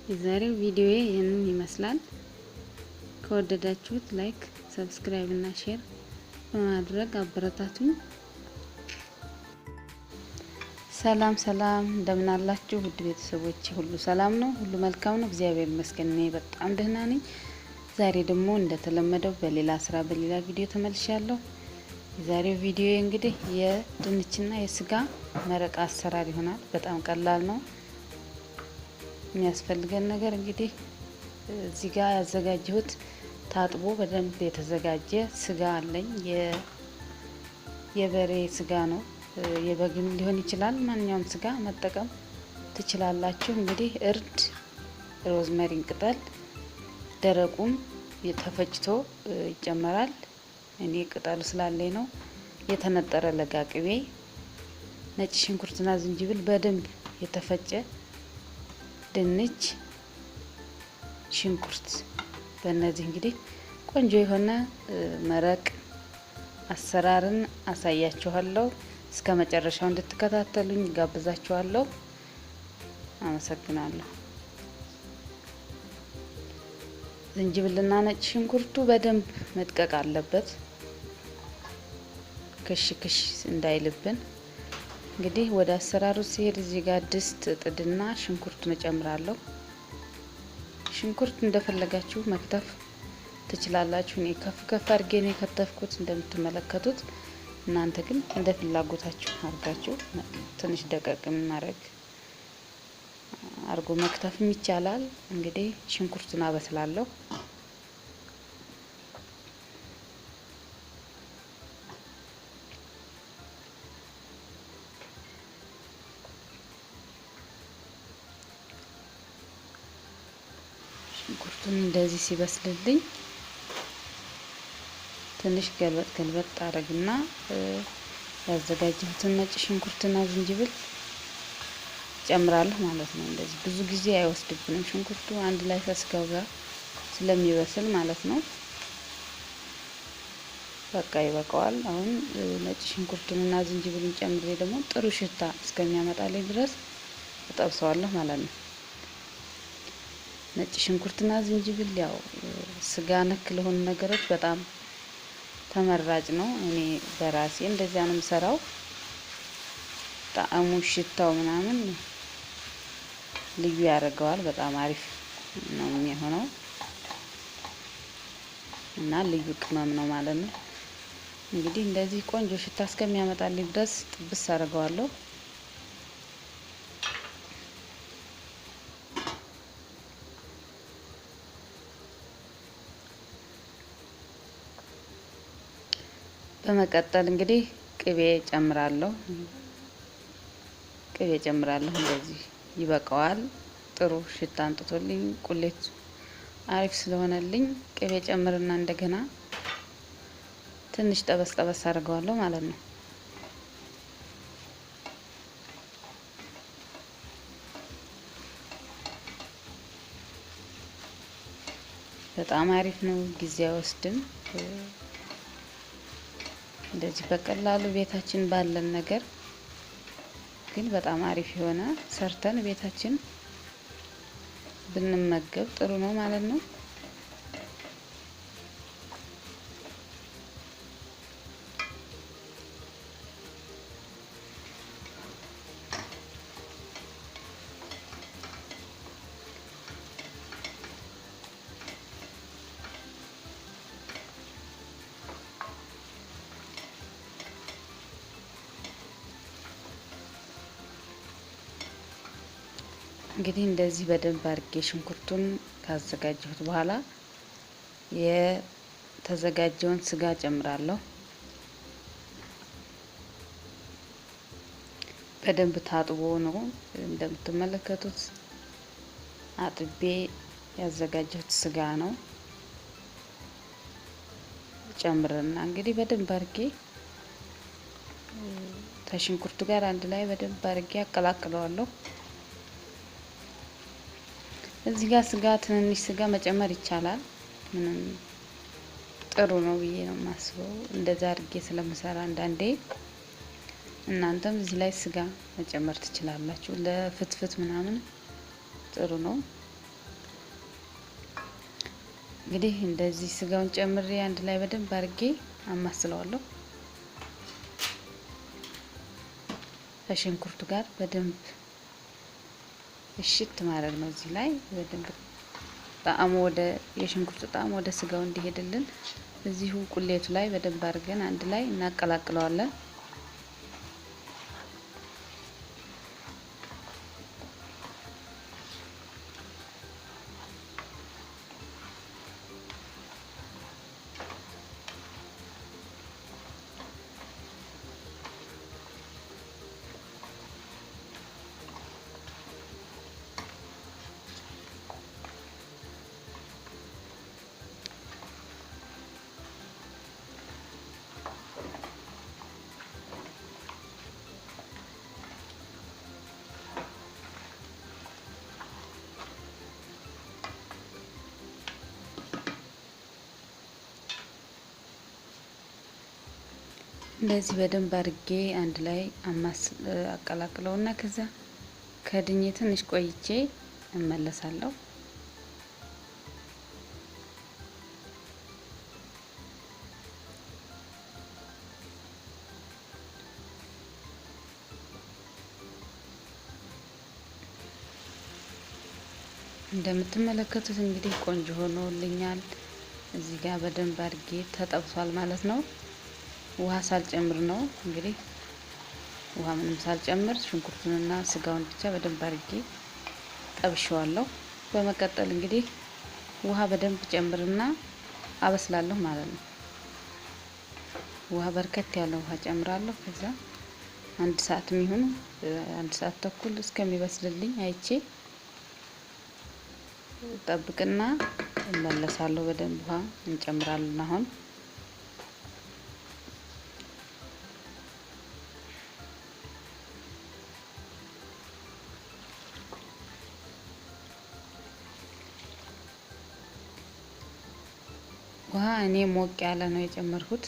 የዛሬው ቪዲዮ ይህንን ይመስላል። ከወደዳችሁት ላይክ፣ ሰብስክራይብ እና ሼር በማድረግ አበረታቱኝ። ሰላም ሰላም፣ እንደምን አላችሁ ውድ ቤተሰቦች? ሁሉ ሰላም ነው? ሁሉ መልካም ነው? እግዚአብሔር ይመስገን እኔ በጣም ደህና ነኝ። ዛሬ ደግሞ እንደተለመደው በሌላ ስራ በሌላ ቪዲዮ ተመልሻለሁ። የዛሬው ቪዲዮ እንግዲህ የድንችና የስጋ መረቅ አሰራር ይሆናል። በጣም ቀላል ነው። የሚያስፈልገን ነገር እንግዲህ እዚህ ጋር ያዘጋጀሁት ታጥቦ በደንብ የተዘጋጀ ስጋ አለኝ። የበሬ ስጋ ነው። የበግም ሊሆን ይችላል። ማንኛውም ስጋ መጠቀም ትችላላችሁ። እንግዲህ እርድ፣ ሮዝመሪን ቅጠል ደረቁም ተፈጭቶ ይጨመራል። እኔ ቅጠሉ ስላለኝ ነው። የተነጠረ ለጋ ቅቤ፣ ነጭ ሽንኩርትና ዝንጅብል በደንብ የተፈጨ ድንች፣ ሽንኩርት። በእነዚህ እንግዲህ ቆንጆ የሆነ መረቅ አሰራርን አሳያችኋለሁ። እስከ መጨረሻው እንድትከታተሉኝ ጋብዛችኋለሁ። አመሰግናለሁ። ዝንጅብልና ነጭ ሽንኩርቱ በደንብ መድቀቅ አለበት፣ ክሽ ክሽ እንዳይልብን። እንግዲህ ወደ አሰራሩ ሲሄድ እዚህ ጋር ድስት ጥድና ሽንኩርቱን እጨምራለሁ። ሽንኩርት እንደፈለጋችሁ መክተፍ ትችላላችሁ። እኔ ከፍ ከፍ አድርጌ ነው የከተፍኩት እንደምትመለከቱት። እናንተ ግን እንደ ፍላጎታችሁ አድርጋችሁ ትንሽ ደቀቅ ማድረግ አርጎ መክተፍም ይቻላል። እንግዲህ ሽንኩርቱን አበስላለሁ። ሽንኩርቱን እንደዚህ ሲበስልልኝ ትንሽ ገልበጥ አረግና ያዘጋጀሁትን ነጭ ሽንኩርትና ዝንጅብል ጨምራለሁ ማለት ነው። እንደዚህ ብዙ ጊዜ አይወስድብንም ሽንኩርቱ አንድ ላይ ከስጋው ጋር ስለሚበስል ማለት ነው። በቃ ይበቃዋል። አሁን ነጭ ሽንኩርቱንና ዝንጅብሉን ጨምሬ ደግሞ ጥሩ ሽታ እስከሚያመጣልኝ ድረስ እጠብሰዋለሁ ማለት ነው። ነጭ ሽንኩርትና ዝንጅብል ያው ስጋ ነክ ለሆኑ ነገሮች በጣም ተመራጭ ነው። እኔ በራሴ እንደዚያ ነው የምሰራው። ጣዕሙ፣ ሽታው ምናምን ልዩ ያደርገዋል። በጣም አሪፍ ነው የሚሆነው እና ልዩ ቅመም ነው ማለት ነው። እንግዲህ እንደዚህ ቆንጆ ሽታ እስከሚያመጣልኝ ድረስ ጥብስ አደርገዋለሁ። በመቀጠል እንግዲህ ቅቤ ጨምራለሁ። እንደዚህ ይበቃዋል። ጥሩ ሽታ አንጥቶልኝ ቁሌት አሪፍ ስለሆነልኝ ቅቤ ጨምርና እንደገና ትንሽ ጠበስ ጠበስ አድርገዋለሁ ማለት ነው። በጣም አሪፍ ነው። ጊዜ አይወስድም። እንደዚህ በቀላሉ ቤታችን ባለን ነገር ግን በጣም አሪፍ የሆነ ሰርተን ቤታችን ብንመገብ ጥሩ ነው ማለት ነው። እንግዲህ እንደዚህ በደንብ አድርጌ ሽንኩርቱን ካዘጋጀሁት በኋላ የተዘጋጀውን ስጋ ጨምራለሁ። በደንብ ታጥቦ ነው እንደምትመለከቱት። አጥቤ ያዘጋጀሁት ስጋ ነው። ጨምርና እንግዲህ በደንብ አድርጌ ከሽንኩርቱ ጋር አንድ ላይ በደንብ አድርጌ አቀላቅለዋለሁ። እዚህ ጋር ስጋ ትንንሽ ስጋ መጨመር ይቻላል። ምንም ጥሩ ነው ብዬ ነው የማስበው። እንደዛ አድርጌ ስለምሰራ አንዳንዴ እናንተም እዚህ ላይ ስጋ መጨመር ትችላላችሁ። ለፍትፍት ምናምን ጥሩ ነው። እንግዲህ እንደዚህ ስጋውን ጨምሬ አንድ ላይ በደንብ አድርጌ አማስለዋለሁ። ከሽንኩርቱ ጋር በደንብ እሽት ማድረግ ነው። እዚህ ላይ በደንብ ጣዕሙ የሽንኩርቱ ጣዕም ወደ ስጋው እንዲሄድልን እዚሁ ቁሌቱ ላይ በደንብ አድርገን አንድ ላይ እናቀላቅለዋለን። እንደዚህ በደንብ አድርጌ አንድ ላይ አቀላቅለውና ከዛ ከድኜ ትንሽ ቆይቼ እመለሳለሁ። እንደምትመለከቱት እንግዲህ ቆንጆ ሆኖልኛል። እዚህ ጋር በደንብ አድርጌ ተጠብሷል ማለት ነው። ውሃ ሳልጨምር ነው እንግዲህ ውሃ ምንም ሳልጨምር ሽንኩርቱንና ስጋውን ብቻ በደንብ አድርጌ ጠብሼዋለሁ። በመቀጠል እንግዲህ ውሃ በደንብ ጨምርና አበስላለሁ ማለት ነው። ውሃ በርከት ያለ ውሃ ጨምራለሁ። ከዛ 1 ሰዓት ይሁን 1 ሰዓት ተኩል እስከሚበስልልኝ አይቼ ጠብቅና እመለሳለሁ። በደንብ ውሃ እንጨምራለን አሁን ውሃ እኔ ሞቅ ያለ ነው የጨመርኩት።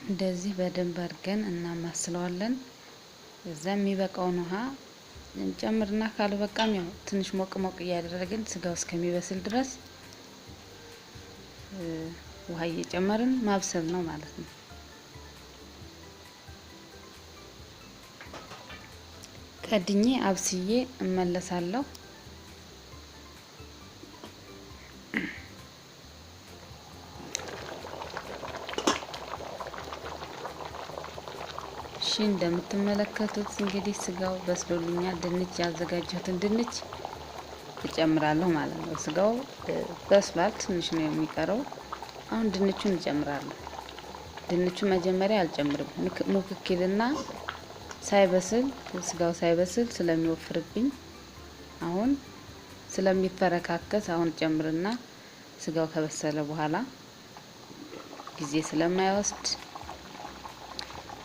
እንደዚህ በደንብ አድርገን እናማስለዋለን። እዛ የሚበቃውን ውሃ እንጨምርና ካልበቃም ያው ትንሽ ሞቅ ሞቅ እያደረግን ስጋው እስከሚበስል ድረስ ውሃ እየጨመርን ማብሰል ነው ማለት ነው። ከድኜ አብስዬ እመለሳለሁ። እሺ እንደምትመለከቱት እንግዲህ ስጋው በስሎልኛል። ድንች ያዘጋጀሁትን ድንች እጨምራለሁ ማለት ነው። ስጋው በስሏል፣ ትንሽ ነው የሚቀረው። አሁን ድንቹን እጨምራለሁ። ድንቹን መጀመሪያ አልጨምርም፣ ሙክኪልና ሳይበስል ስጋው ሳይበስል ስለሚወፍርብኝ አሁን ስለሚፈረካከስ አሁን ጨምርና ስጋው ከበሰለ በኋላ ጊዜ ስለማይወስድ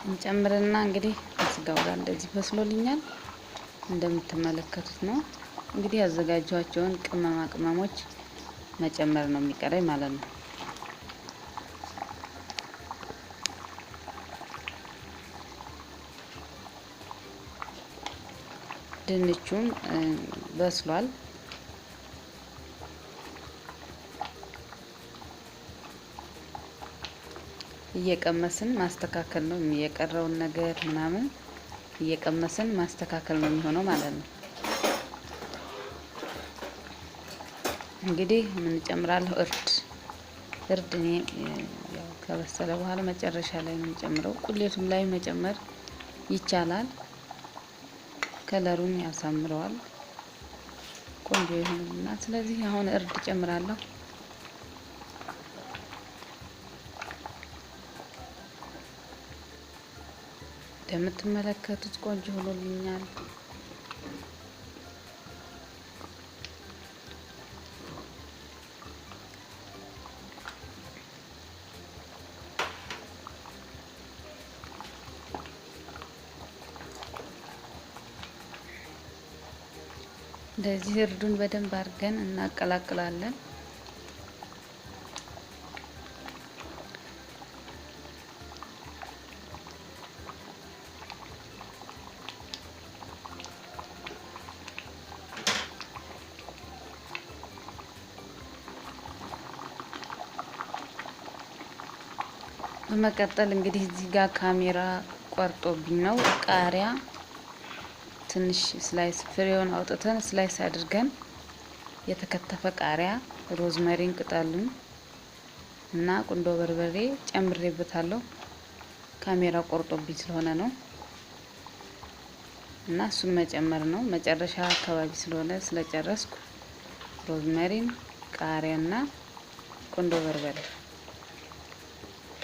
እንጨምርና እንግዲህ ስጋው ጋር እንደዚህ በስሎልኛል። እንደምትመለከቱት ነው እንግዲህ ያዘጋጇቸውን ቅመማ ቅመሞች መጨመር ነው የሚቀረኝ ማለት ነው። ድንቹም በስሏል። እየቀመስን ማስተካከል ነው የቀረውን ነገር ምናምን እየቀመስን ማስተካከል ነው የሚሆነው ማለት ነው። እንግዲህ ምን ጨምራለሁ? እርድ እኔ ያው ከበሰለ በኋላ መጨረሻ ላይ ነው የምጨምረው። ቁሌቱም ላይ መጨመር ይቻላል። ከለሩን ያሳምረዋል፣ ቆንጆ ይሆንና ስለዚህ አሁን እርድ ጨምራለሁ። እንደምትመለከቱት ቆንጆ ሆኖልኛል። እንደዚህ እርዱን በደንብ አድርገን እናቀላቅላለን። በመቀጠል እንግዲህ እዚህ ጋር ካሜራ ቆርጦብኝ ነው። ቃሪያ ትንሽ ስላይስ ፍሬውን አውጥተን ስላይስ አድርገን የተከተፈ ቃሪያ፣ ሮዝመሪን ቅጠሉን እና ቁንዶ በርበሬ ጨምሬበታለሁ። ካሜራ ቆርጦብኝ ስለሆነ ነው እና እሱን መጨመር ነው። መጨረሻ አካባቢ ስለሆነ ስለጨረስኩ ሮዝመሪን፣ ቃሪያና ቁንዶ በርበሬ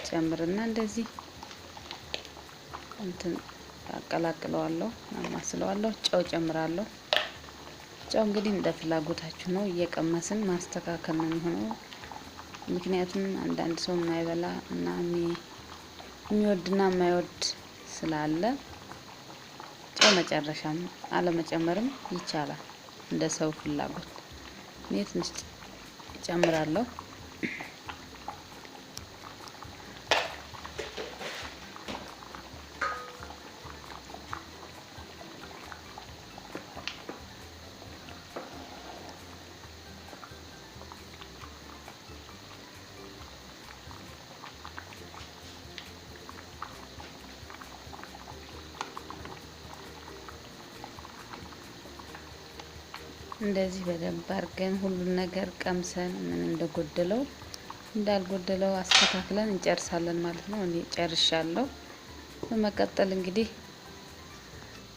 ጨምርና እንደዚህ እንትን አቀላቅለዋለሁ፣ አማስለዋለሁ። ጨው ጨምራለሁ። ጨው እንግዲህ እንደ ፍላጎታችሁ ነው፣ እየቀመስን ማስተካከል ነው የሚሆነው። ምክንያቱም አንዳንድ ሰው የማይበላ እና የሚወድና የማይወድ ስላለ ጨው መጨረሻም አለመጨመርም ይቻላል፣ እንደ ሰው ፍላጎት። እኔ ትንሽ ጨምራለሁ። እንደዚህ በደንብ አድርገን ሁሉን ነገር ቀምሰን ምን እንደጎደለው እንዳልጎደለው አስተካክለን እንጨርሳለን ማለት ነው። እኔ ጨርሻለሁ። በመቀጠል እንግዲህ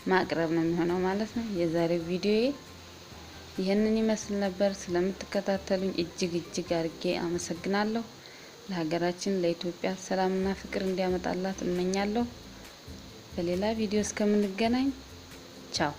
ማቅረብ ነው የሚሆነው ማለት ነው። የዛሬው ቪዲዮዬ ይህንን ይመስል ነበር። ስለምትከታተሉኝ እጅግ አድርጌ አመሰግናለሁ። ለሀገራችን ለኢትዮጵያ ሰላምና ፍቅር እንዲያመጣላት እመኛለሁ። በሌላ ቪዲዮ እስከምንገናኝ ቻው።